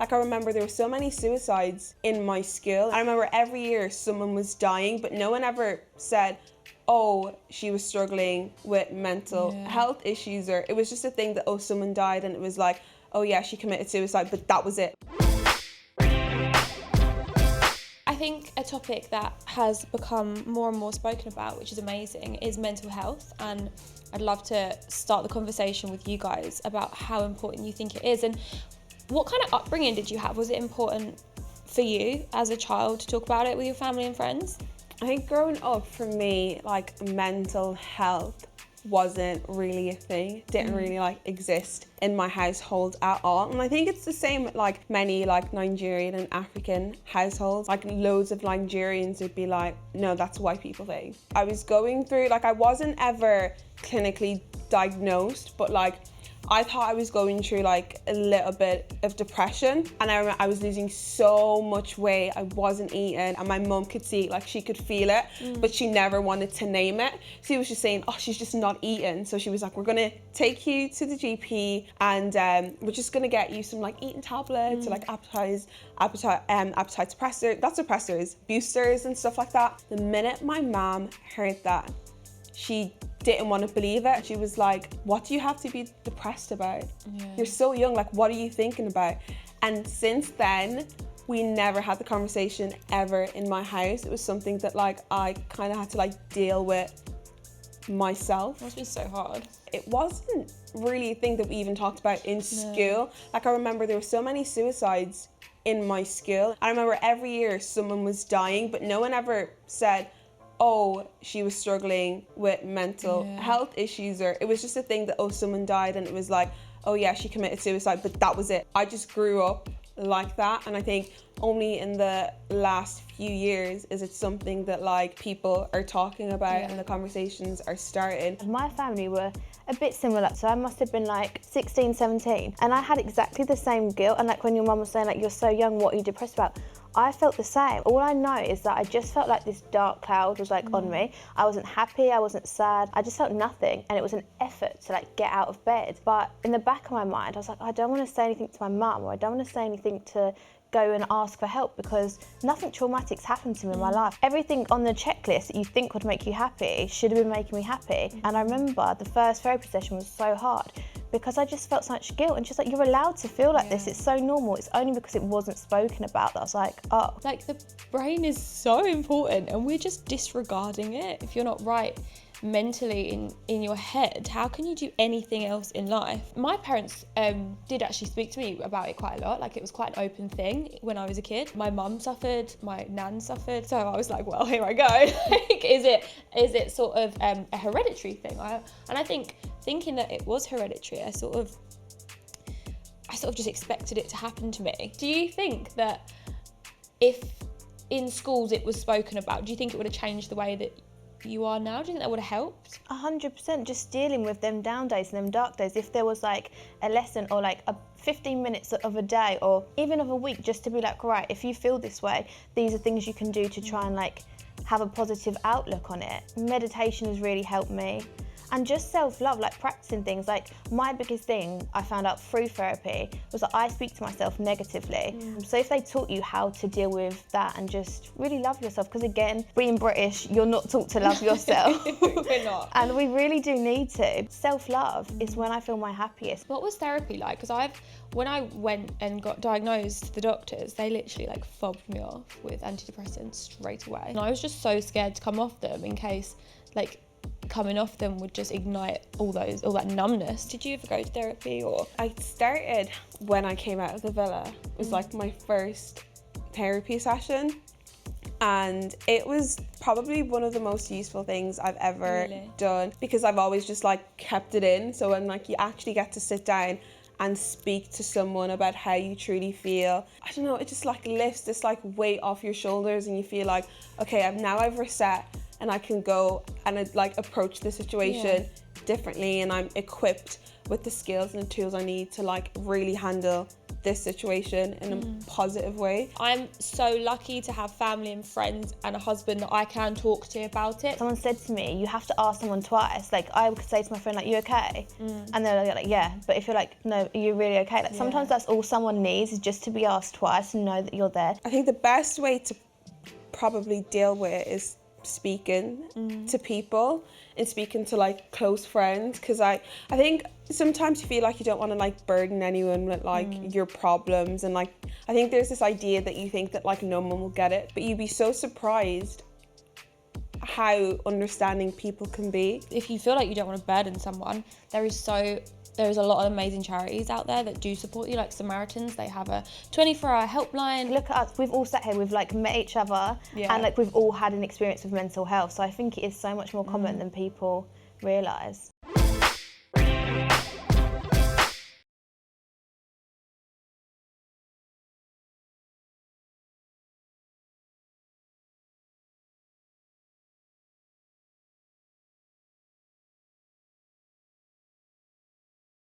Like I remember there were so many suicides in my school. I remember every year someone was dying, but no one ever said, oh, she was struggling with mental health issues, or it was just a thing that, oh, someone died and it was like, oh yeah, she committed suicide, but that was it. I think a topic that has become more and more spoken about, which is amazing, is mental health. And I'd love to start the conversation with you guys about how important you think it is. And what kind of upbringing did you have? Was it important for you as a child to talk about it with your family and friends? I think growing up for me, like mental health wasn't really a thing, didn't really like exist in my household at all. And I think it's the same with like many like Nigerian and African households. Like loads of Nigerians would be like, no, that's a white people thing. I was going through, like I wasn't ever clinically diagnosed, but like I thought I was going through like a little bit of depression, and I remember I was losing so much weight, I wasn't eating, and my mum could see it, like she could feel it, but she never wanted to name it. She was just saying, oh, she's just not eating. So she was like, we're gonna take you to the GP and we're just gonna get you some like eating tablets or like appetite suppressors, not suppressors, boosters and stuff like that. The minute my mom heard that, she didn't want to believe it. She was like, what do you have to be depressed about? You're so young, like what are you thinking about? And since then, we never had the conversation ever in my house. It was something that like I kind of had to like deal with myself. It must be so hard. It wasn't really a thing that we even talked about in school. Like I remember there were so many suicides in my school. I remember every year someone was dying, but no one ever said, oh, she was struggling with mental health issues, or it was just a thing that, oh, someone died and it was like, oh yeah, she committed suicide, but that was it. I just grew up like that, and I think only in the last few years is it something that like people are talking about and the conversations are starting. My family were a bit similar, so I must have been like 16, 17, and I had exactly the same guilt. And like when your mum was saying like, you're so young, what are you depressed about? I felt the same. All I know is that I just felt like this dark cloud was like on me. I wasn't happy, I wasn't sad, I just felt nothing, and it was an effort to like get out of bed. But in the back of my mind, I was like, I don't want to say anything to my mum, or I don't want to say anything to go and ask for help, because nothing traumatic's happened to me in my life. Everything on the checklist that you think would make you happy should have been making me happy. And I remember the first therapy session was so hard because I just felt so much guilt, and just like, you're allowed to feel like this, it's so normal. It's only because it wasn't spoken about that I was like, oh. Like the brain is so important and we're just disregarding it. If you're not right mentally in your head, how can you do anything else in life? My parents did actually speak to me about it quite a lot. Like it was quite an open thing when I was a kid. My mum suffered, my nan suffered, so I was like, well, here I go. Like, is it sort of a hereditary thing? And I think thinking that it was hereditary, I sort of just expected it to happen to me. Do you think that if in schools it was spoken about, do you think it would have changed the way that you are now? Do you think that would have helped? 100%, just dealing with them down days and them dark days. If there was like a lesson or like a 15 minutes of a day or even of a week, just to be like, right, if you feel this way, these are things you can do to try and like have a positive outlook on it. Meditation has really helped me. And just self-love, like practicing things. Like my biggest thing I found out through therapy was that I speak to myself negatively. So if they taught you how to deal with that and just really love yourself, because again, being British, you're not taught to love yourself. We're not. And we really do need to. Self-love is when I feel my happiest. What was therapy like? Because when I went and got diagnosed to the doctors, they literally like fobbed me off with antidepressants straight away. And I was just so scared to come off them in case like coming off them would just ignite all that numbness. Did you ever go to therapy? Or I started when I came out of the villa. It was like my first therapy session, and it was probably one of the most useful things I've ever done, because I've always just like kept it in. So when like you actually get to sit down and speak to someone about how you truly feel, I don't know, it just like lifts this like weight off your shoulders, and you feel like, okay, I've reset, and I can go and like approach the situation differently, and I'm equipped with the skills and the tools I need to like really handle this situation in a positive way. I'm so lucky to have family and friends and a husband that I can talk to about it. Someone said to me, you have to ask someone twice. Like, I could say to my friend, like, you okay? And they're like, yeah. But if you're like, no, are you really okay? Like, sometimes that's all someone needs, is just to be asked twice and know that you're there. I think the best way to probably deal with it is speaking to people and speaking to like close friends, because I think sometimes you feel like you don't want to like burden anyone with like your problems, and like I think there's this idea that you think that like no one will get it, but you'd be so surprised how understanding people can be. If you feel like you don't want to burden someone, there is a lot of amazing charities out there that do support you, like Samaritans. They have a 24-hour helpline. Look at us, we've all sat here, we've like met each other, and like we've all had an experience with mental health, so I think it is so much more common than people realise.